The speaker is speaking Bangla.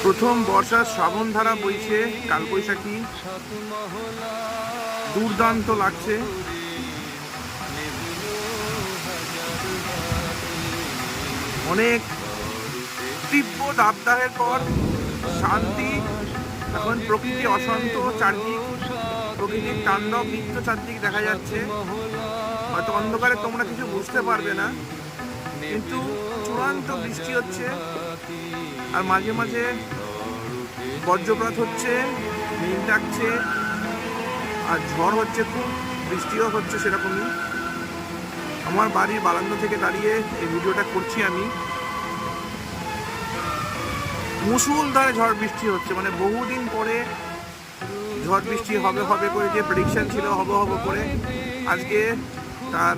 প্রথম বর্ষার শ্রাবণ ধারা বইছে, কালবৈশাখী দুর্দান্ত লাগছে। অনেক তীব্র দাবদাহের পর শান্তি। এখন প্রকৃতি অশান্ত, চারদিক প্রকৃতির তাণ্ডব নৃত্য চারদিক দেখা যাচ্ছে। হয়তো অন্ধকারে তোমরা কিছু বুঝতে পারবে না, কিন্তু চূড়ান্ত বৃষ্টি হচ্ছে, আর মাঝে মাঝে বজ্রপাত হচ্ছে, মেঘ ডাকছে, আর ঝড় হচ্ছে, খুব বৃষ্টিও হচ্ছে সেরকমই। আমার বাড়ির বারান্দা থেকে দাঁড়িয়ে এই ভিডিওটা করছি আমি। মুষলধারে ঝড় বৃষ্টি হচ্ছে, মানে বহুদিন পরে ঝড় বৃষ্টি হবে হবে করে যে প্রেডিকশন ছিল, হবে হবে করে, আজকে তার